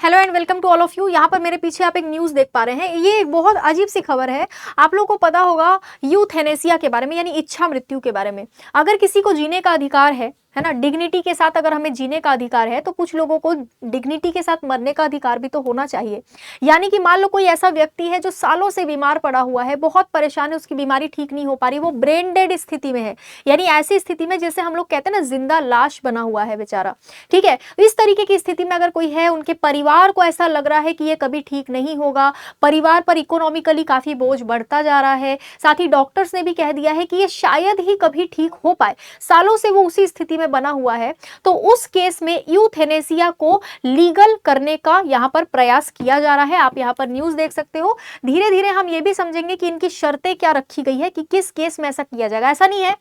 Hello and welcome to all of you. यहाँ पर मेरे पीछे आप एक न्यूज़ देख पा रहे हैं। ये एक बहुत अजीब सी खबर है। आप लोगों को पता होगा यूथेनेसिया के बारे में, यानी इच्छा मृत्यु के बारे में। अगर किसी को जीने का अधिकार है ना, डिग्निटी के साथ अगर हमें जीने का अधिकार है, तो कुछ लोगों को डिग्निटी के साथ मरने का अधिकार भी तो होना चाहिए। यानी कि मान लो कोई ऐसा व्यक्ति है जो सालों से बीमार पड़ा हुआ है, बहुत परेशान है, उसकी बीमारी ठीक नहीं हो पा रही, वो ब्रेन डेड स्थिति में है, यानी ऐसी स्थिति में जैसे हम लोग कहते हैं ना, जिंदा लाश बना हुआ है बेचारा। ठीक है, इस तरीके की स्थिति में अगर कोई है, उनके परिवार को ऐसा लग रहा है कि ये कभी ठीक नहीं होगा, परिवार पर इकोनॉमिकली काफी बोझ बढ़ता जा रहा है, साथ ही डॉक्टर्स ने भी कह दिया है कि ये शायद ही कभी ठीक हो पाए, सालों से वो उसी स्थिति में बना हुआ है, तो उस केस में यूथेनेसिया को लीगल करने का यहां पर प्रयास किया जा रहा है। आप यहां पर न्यूज़ देख सकते हो। धीरे धीरे हम ये भी समझेंगे कि इनकी शर्तें क्या रखी गई है, कि किस केस में ऐसा किया जाएगा। ऐसा नहीं है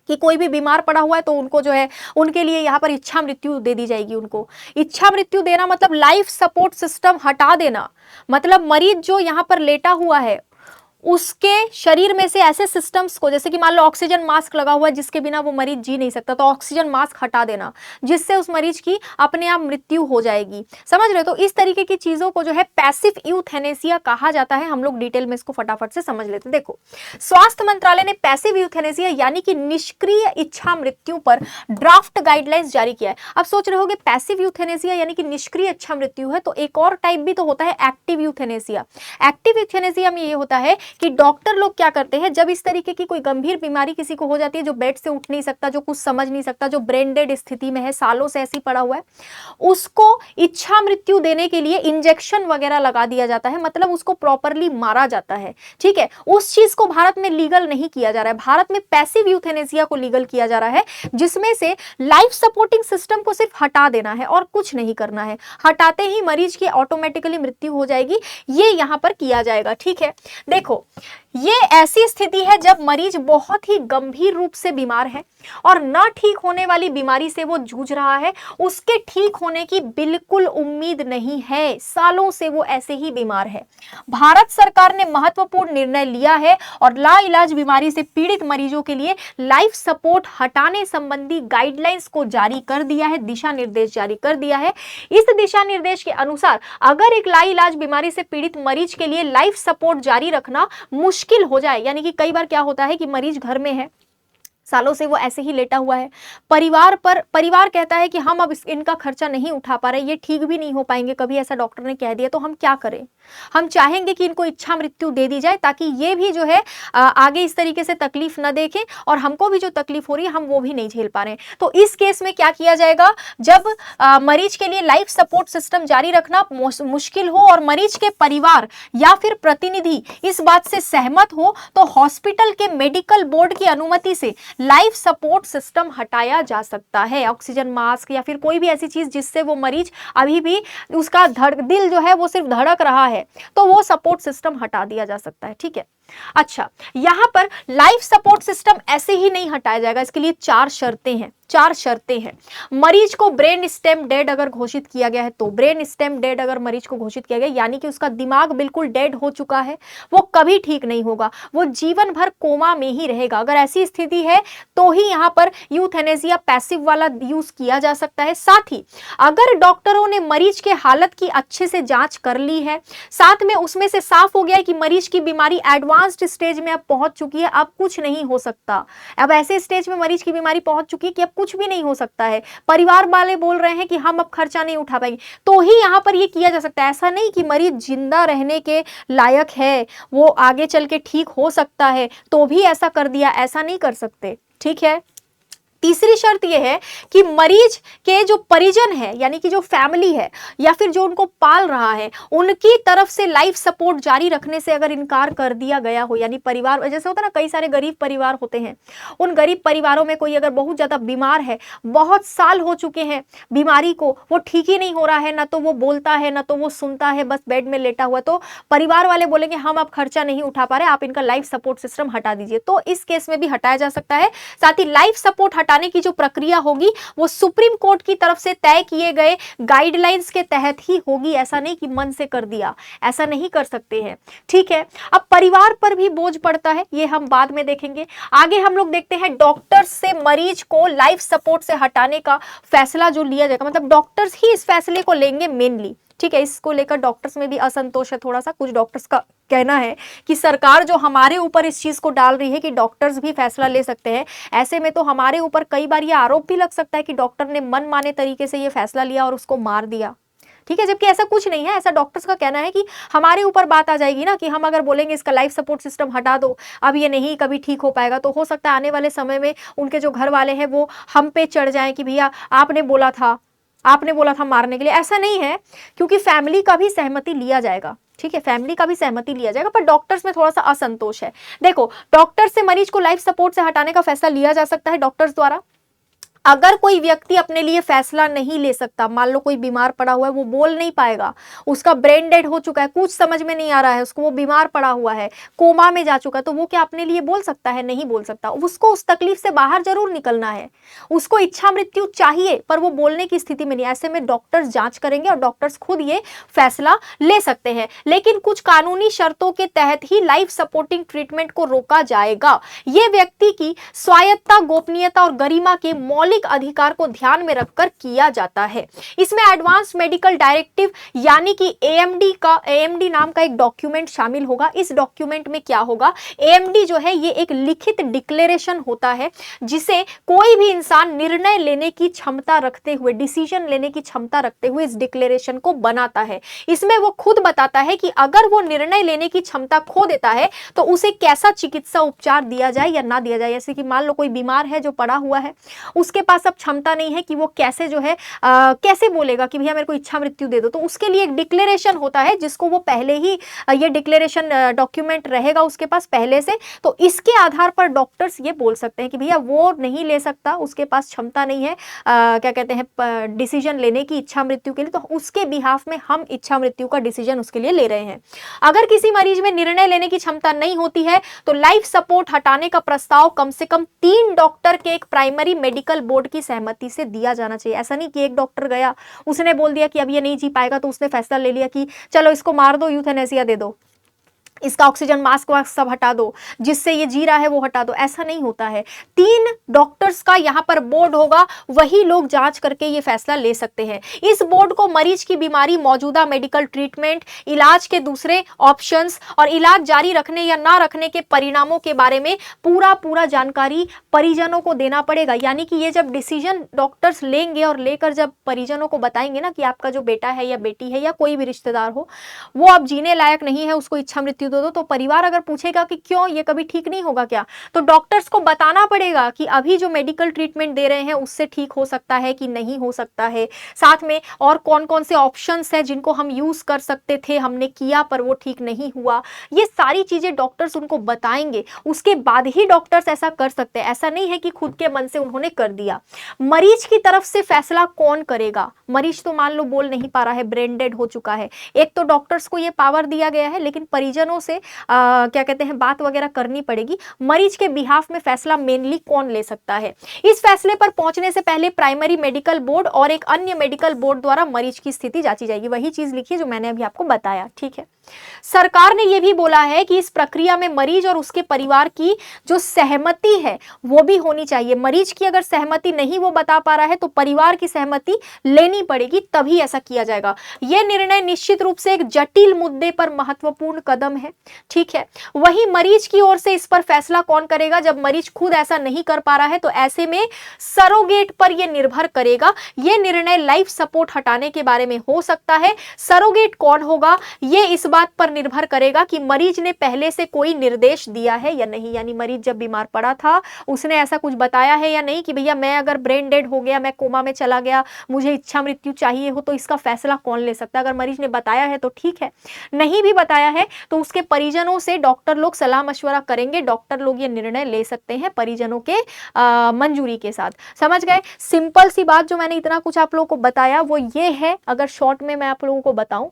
कि कोई भी बीमार पड़ा हुआ है तो उनको जो है, उनके लिए यहाँ पर इच्छा मृत्यु दे दी जाएगी। उनको इच्छा मृत्यु देना मतलब लाइफ सपोर्ट सिस्टम हटा देना, मतलब मरीज जो यहाँ पर लेटा हुआ है उसके शरीर में से ऐसे सिस्टम्स को, जैसे कि मान लो ऑक्सीजन मास्क लगा हुआ है जिसके बिना वो मरीज जी नहीं सकता, तो ऑक्सीजन मास्क हटा देना, जिससे उस मरीज की अपने आप मृत्यु हो जाएगी। समझ रहे हो? तो इस तरीके की चीजों को जो है पैसिव यूथेनेसिया कहा जाता है। हम लोग डिटेल में इसको फटाफट से समझ लेते हैं। देखो, स्वास्थ्य मंत्रालय ने पैसिव यूथेनेसिया यानी कि निष्क्रिय इच्छा मृत्यु पर ड्राफ्ट गाइडलाइंस जारी किया है। अब सोच रहे होगे पैसिव यूथेनेसिया यानी कि निष्क्रिय इच्छा मृत्यु है, तो एक और टाइप भी तो होता है, एक्टिव यूथेनेसिया। एक्टिव यूथेनेसिया में ये होता है कि डॉक्टर लोग क्या करते हैं, जब इस तरीके की कोई गंभीर बीमारी किसी को हो जाती है, जो बेड से उठ नहीं सकता, जो कुछ समझ नहीं सकता, जो ब्रेन डेड स्थिति में है, सालों से ऐसे ही पड़ा हुआ है, उसको इच्छा मृत्यु देने के लिए इंजेक्शन वगैरह लगा दिया जाता है, मतलब उसको प्रॉपरली मारा जाता है। ठीक है, उस चीज को भारत में लीगल नहीं किया जा रहा है। भारत में पैसिव यूथेनेसिया को लीगल किया जा रहा है, जिसमें से लाइफ सपोर्टिंग सिस्टम को सिर्फ हटा देना है और कुछ नहीं करना है। हटाते ही मरीज की ऑटोमेटिकली मृत्यु हो जाएगी, ये यहां पर किया जाएगा। ठीक है, देखो, ये ऐसी स्थिति है जब मरीज बहुत ही गंभीर रूप से बीमार है और न ठीक होने वाली बीमारी से वो जूझ रहा है, उसके ठीक होने की बिल्कुल उम्मीद नहीं है, सालों से वो ऐसे ही बीमार है। भारत सरकार ने महत्वपूर्ण निर्णय लिया है और लाइलाज बीमारी से पीड़ित मरीजों के लिए लाइफ सपोर्ट हटाने संबंधी गाइडलाइंस को जारी कर दिया है, दिशा निर्देश जारी कर दिया है। इस दिशा निर्देश के अनुसार अगर एक लाइलाज बीमारी से पीड़ित मरीज के लिए लाइफ सपोर्ट जारी रखना मुश्किल हो जाए, यानी कि कई बार क्या होता है कि मरीज घर में है, सालों से वो ऐसे ही लेटा हुआ है, परिवार कहता है कि हम अब इनका खर्चा नहीं उठा पा रहे, ये ठीक भी नहीं हो पाएंगे, कभी ऐसा डॉक्टर ने कह दिया, तो हम क्या करें? हम चाहेंगे कि इनको इच्छा मृत्यु दे दी जाए, ताकि ये भी जो है आगे इस तरीके से तकलीफ न देखें और हमको भी जो तकलीफ हो रही है हम वो भी नहीं झेल पा रहे हैं। तो इस केस में क्या किया जाएगा, जब मरीज के लिए लाइफ सपोर्ट सिस्टम जारी रखना मुश्किल हो और मरीज के परिवार या फिर प्रतिनिधि इस बात से सहमत हो, तो हॉस्पिटल के मेडिकल बोर्ड की अनुमति से लाइफ सपोर्ट सिस्टम हटाया जा सकता है। ऑक्सीजन मास्क या फिर कोई भी ऐसी चीज जिससे वो मरीज अभी भी उसका दिल जो है वो सिर्फ धड़क रहा है, तो वो सपोर्ट सिस्टम हटा दिया जा सकता है। ठीक है, अच्छा, यहां पर लाइफ सपोर्ट सिस्टम ऐसे ही नहीं हटाया जाएगा, इसके लिए चार शर्तें हैं। मरीज को ब्रेन स्टेम डेड अगर घोषित किया गया है, तो ब्रेन स्टेम डेड अगर मरीज को घोषित किया गया, यानी कि उसका दिमाग बिल्कुल डेड हो चुका है, वो कभी ठीक नहीं होगा, वो जीवन भर कोमा में ही रहेगा, अगर ऐसी स्थिति है तो ही यहां पर यूथेनेसिया पैसिव वाला यूज किया जा सकता है। साथ ही अगर डॉक्टरों ने मरीज के हालत की अच्छे से जांच कर ली है, साथ में उसमें से साफ हो गया है कि मरीज की बीमारी एडवांस्ड स्टेज में अब पहुंच चुकी है, अब कुछ नहीं हो सकता, अब ऐसे स्टेज में मरीज की बीमारी पहुंच चुकी है कि अब कुछ भी नहीं हो सकता है, परिवार वाले बोल रहे हैं कि हम अब खर्चा नहीं उठा पाएंगे, तो ही यहां पर ये किया जा सकता है। ऐसा नहीं कि मरीज जिंदा रहने के लायक है, वो आगे चल के ठीक हो सकता है, तो भी ऐसा कर दिया, ऐसा नहीं कर सकते। ठीक है, तीसरी शर्त यह है कि मरीज के जो परिजन है, यानी कि जो फैमिली है या फिर जो उनको पाल रहा है, उनकी तरफ से लाइफ सपोर्ट जारी रखने से अगर इनकार कर दिया गया हो, यानी परिवार, जैसे होता है ना, कई सारे गरीब परिवार होते हैं, उन गरीब परिवारों में कोई अगर बहुत ज्यादा बीमार है, बहुत साल हो चुके हैं बीमारी को, वो ठीक ही नहीं हो रहा है, ना तो वो बोलता है ना तो वो सुनता है, बस बेड में लेटा हुआ, तो परिवार वाले बोलेंगे हम अब खर्चा नहीं उठा पा रहे, आप इनका लाइफ सपोर्ट सिस्टम हटा दीजिए, तो इस केस में भी हटाया जा सकता है। साथ ही लाइफ सपोर्ट हटाने की जो प्रक्रिया होगी वो सुप्रीम कोर्ट की तरफ से तय किए गए गाइडलाइंस के तहत ही होगी, ऐसा नहीं कि मन से कर दिया, ऐसा नहीं कर सकते हैं। ठीक है, अब परिवार पर भी बोझ पड़ता है, ये हम बाद में देखेंगे। आगे हम लोग देखते हैं डॉक्टर्स से मरीज को लाइफ सपोर्ट से हटाने का फैसला जो लिया जाएगा, मतलब डॉक्टर्स ही इस फैसले को लेंगे मेनली। ठीक है, इसको लेकर डॉक्टर्स में भी असंतोष है थोड़ा सा। कुछ डॉक्टर्स का कहना है कि सरकार जो हमारे ऊपर इस चीज को डाल रही है कि डॉक्टर्स भी फैसला ले सकते हैं, ऐसे में तो हमारे ऊपर कई बार ये आरोप भी लग सकता है कि डॉक्टर ने मनमाने तरीके से ये फैसला लिया और उसको मार दिया। ठीक है, जबकि ऐसा कुछ नहीं है। ऐसा डॉक्टर्स का कहना है कि हमारे ऊपर बात आ जाएगी ना कि हम अगर बोलेंगे इसका लाइफ सपोर्ट सिस्टम हटा दो, अब ये नहीं कभी ठीक हो पाएगा, तो हो सकता है आने वाले समय में उनके जो घर वाले हैं वो हम पे चढ़ जाएं कि भैया आपने बोला था मारने के लिए। ऐसा नहीं है, क्योंकि फैमिली का भी सहमति लिया जाएगा। ठीक है, फैमिली का भी सहमति लिया जाएगा, पर डॉक्टर्स में थोड़ा सा असंतोष है। देखो, डॉक्टर्स से मरीज को लाइफ सपोर्ट से हटाने का फैसला लिया जा सकता है डॉक्टर्स द्वारा। अगर कोई व्यक्ति अपने लिए फैसला नहीं ले सकता, मान लो कोई बीमार पड़ा हुआ है, वो बोल नहीं पाएगा, उसका ब्रेन डेड हो चुका है, कुछ समझ में नहीं आ रहा है उसको, वो बीमार पड़ा हुआ है, कोमा में जा चुका है, तो वो क्या अपने लिए बोल सकता है? नहीं बोल सकता। उसको उस तकलीफ से बाहर जरूर निकलना है, उसको इच्छा मृत्यु चाहिए, पर वो बोलने की स्थिति में नहीं। ऐसे में डॉक्टर्स जांच करेंगे और डॉक्टर्स खुद ये फैसला ले सकते हैं, लेकिन कुछ कानूनी शर्तों के तहत ही लाइफ सपोर्टिंग ट्रीटमेंट को रोका जाएगा। ये व्यक्ति की स्वायत्तता, गोपनीयता और गरिमा के मौलिक अधिकार को ध्यान में रखकर किया जाता है। इसमें एडवांस मेडिकल डायरेक्टिव यानी कि एएमडी नाम का एक डॉक्यूमेंट शामिल होगा। इस डॉक्यूमेंट में क्या होगा? एएमडी जो है ये एक लिखित डिक्लेरेशन होता है, जिसे कोई भी इंसान निर्णय लेने की क्षमता रखते हुए, डिसीजन लेने की क्षमता रखते हुए इस डिक्लेरेशन को बनाता है। इसमें वो खुद बताता है कि अगर वो निर्णय लेने की क्षमता खो देता है तो उसे कैसा चिकित्सा उपचार दिया जाए या ना दिया जाए। जैसे कि मान लो कोई बीमार है जो पड़ा हुआ है, उसके पास अब क्षमता नहीं है कि वो कैसे जो है कैसे बोलेगा कि भैया मेरे को इच्छा मृत्यु दे दो, तो उसके लिए एक डिक्लेरेशन होता है जिसको वो पहले ही ये डिक्लेरेशन डॉक्यूमेंट रहेगा उसके पास पहले से, तो इसके आधार पर डॉक्टर्स ये बोल सकते हैं कि भैया वो नहीं ले सकता, उसके पास क्षमता नहीं है क्या कहते हैं डिसीजन लेने की इच्छा मृत्यु के लिए, तो उसके बिहाफ में हम इच्छा मृत्यु का डिसीजन उसके लिए ले रहे हैं। अगर किसी मरीज में निर्णय लेने की क्षमता नहीं होती है तो लाइफ सपोर्ट हटाने का प्रस्ताव कम से कम 3 डॉक्टर के एक प्राइमरी मेडिकल बोर्ड की सहमति से दिया जाना चाहिए। ऐसा नहीं कि एक डॉक्टर गया, उसने बोल दिया कि अब ये नहीं जी पाएगा, तो उसने फैसला ले लिया कि चलो इसको मार दो, यूथेनेसिया दे दो, इसका ऑक्सीजन मास्क वास्क सब हटा दो, जिससे ये जी रहा है वो हटा दो। ऐसा नहीं होता है। 3 डॉक्टर्स का यहाँ पर बोर्ड होगा, वही लोग जांच करके ये फैसला ले सकते हैं। इस बोर्ड को मरीज की बीमारी, मौजूदा मेडिकल ट्रीटमेंट, इलाज के दूसरे ऑप्शंस और इलाज जारी रखने या ना रखने के परिणामों के बारे में पूरा जानकारी परिजनों को देना पड़ेगा। यानी कि ये जब डिसीजन डॉक्टर्स लेंगे और लेकर जब परिजनों को बताएंगे ना कि आपका जो बेटा है या बेटी है या कोई भी रिश्तेदार हो, वो अब जीने लायक नहीं है, उसको इच्छा मृत्यु दो, तो परिवार अगर पूछेगा कि क्यों, ये कभी ठीक नहीं होगा क्या, तो डॉक्टर्स को बताना पड़ेगा कि अभी जो मेडिकल ट्रीटमेंट दे रहे हैं उससे ठीक हो सकता है कि नहीं हो सकता है, साथ में और कौन कौन से ऑप्शंस हैं जिनको हम यूज कर सकते थे, हमने किया पर वो ठीक नहीं हुआ। ये सारी चीजें डॉक्टर्स उनको बताएंगे, उसके बाद ही डॉक्टर्स ऐसा कर सकते हैं। ऐसा नहीं है कि खुद के मन से उन्होंने कर दिया। मरीज की तरफ से फैसला कौन करेगा? मरीज तो मान लो बोल नहीं पा रहा है, ब्रेन डेड हो चुका है, एक तो डॉक्टर्स को ये पावर दिया गया है, लेकिन परिजनों से क्या कहते हैं बात वगैरह करनी पड़ेगी। मरीज के बिहाफ में फैसला मेनली कौन ले सकता है? इस फैसले पर पहुंचने से पहले प्राइमरी मेडिकल बोर्ड और एक अन्य मेडिकल बोर्ड द्वारा मरीज की स्थिति जांची जाएगी। वही चीज लिखी जो मैंने अभी आपको बताया। ठीक है, सरकार ने यह भी बोला है कि इस प्रक्रिया में मरीज और उसके परिवार की जो सहमति है वो भी होनी चाहिए। मरीज की अगर सहमति नहीं वो बता पा रहा है तो परिवार की सहमति लेनी पड़ेगी, तभी ऐसा किया जाएगा। यह निर्णय निश्चित रूप से एक जटिल मुद्दे पर महत्वपूर्ण कदम है। ठीक है, वही मरीज की ओर से इस पर फैसला कौन करेगा? जब मरीज खुद ऐसा नहीं कर पा रहा है तो ऐसे में सरोगेट पर यह निर्भर करेगा। यह निर्णय लाइफ सपोर्ट हटाने के बारे में हो सकता है। सरोगेट कौन होगा यह इस बात पर निर्भर करेगा कि मरीज ने पहले से कोई निर्देश दिया है या नहीं। यानी मरीज जब बीमार पड़ा था उसने ऐसा कुछ बताया है या नहीं कि भैया मैं अगर ब्रेन डेड हो गया, मैं कोमा में चला गया, मुझे इच्छा मृत्यु चाहिए हो, तो इसका फैसला कौन ले सकता है? अगर मरीज ने बताया है तो ठीक है, नहीं भी बताया है तो उसके परिजनों से डॉक्टर लोग सलाह मशवरा करेंगे। डॉक्टर लोग ये निर्णय ले सकते हैं परिजनों के मंजूरी के साथ। समझ गए? सिंपल सी बात जो मैंने इतना कुछ आप लोगों को बताया वो ये है। अगर शॉर्ट में मैं आप लोगों को बताऊं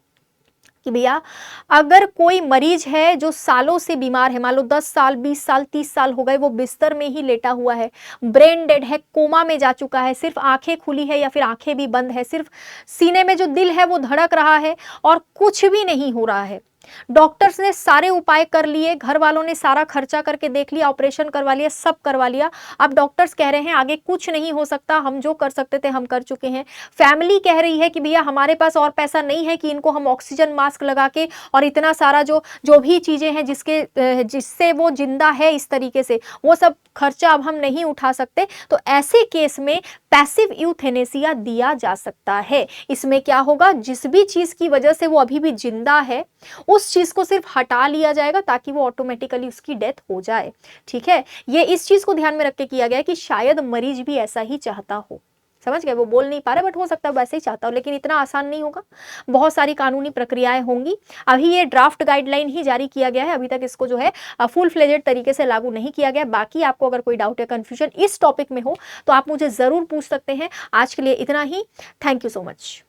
कि भैया अगर कोई मरीज है जो सालों से बीमार है, मान लो 10 साल 20 साल 30 साल हो गए, वो बिस्तर में ही लेटा हुआ है, ब्रेन डेड है, कोमा में जा चुका है, सिर्फ आंखें खुली है या फिर आंखें भी बंद है, सिर्फ सीने में जो दिल है वो धड़क रहा है और कुछ भी नहीं हो रहा है, डॉक्टर्स ने सारे उपाय कर लिए, घर वालों ने सारा खर्चा करके देख लिया, ऑपरेशन करवा लिया, सब करवा लिया। अब डॉक्टर्स कह रहे हैं आगे कुछ नहीं हो सकता, हम जो कर सकते थे हम कर चुके हैं। फैमिली कह रही है कि भैया हमारे पास और पैसा नहीं है कि इनको हम ऑक्सीजन मास्क लगा के और इतना सारा जो जो भी चीजें हैं जिससे वो जिंदा है इस तरीके से, वो सब खर्चा अब हम नहीं उठा सकते। तो ऐसे केस में पैसिव यूथेनेसिया दिया जा सकता है। इसमें क्या होगा, जिस भी चीज की वजह से वो अभी भी जिंदा है उस चीज को सिर्फ हटा लिया जाएगा ताकि वो ऑटोमेटिकली उसकी डेथ हो जाए। ठीक है, ये इस चीज को ध्यान में रख के किया गया है कि शायद मरीज भी ऐसा ही चाहता हो। समझ गए, वो बोल नहीं पा रहे बट हो सकता है वैसे ही चाहता हो, लेकिन इतना आसान नहीं होगा, बहुत सारी कानूनी प्रक्रियाएं होंगी। अभी ये ड्राफ्ट गाइडलाइन ही जारी किया गया है, अभी तक इसको जो है फुल फ्लेजेड तरीके से लागू नहीं किया गया। बाकी आपको अगर कोई डाउट या कंफ्यूजन इस टॉपिक में हो तो आप मुझे जरूर पूछ सकते हैं। आज के लिए इतना ही, थैंक यू सो मच।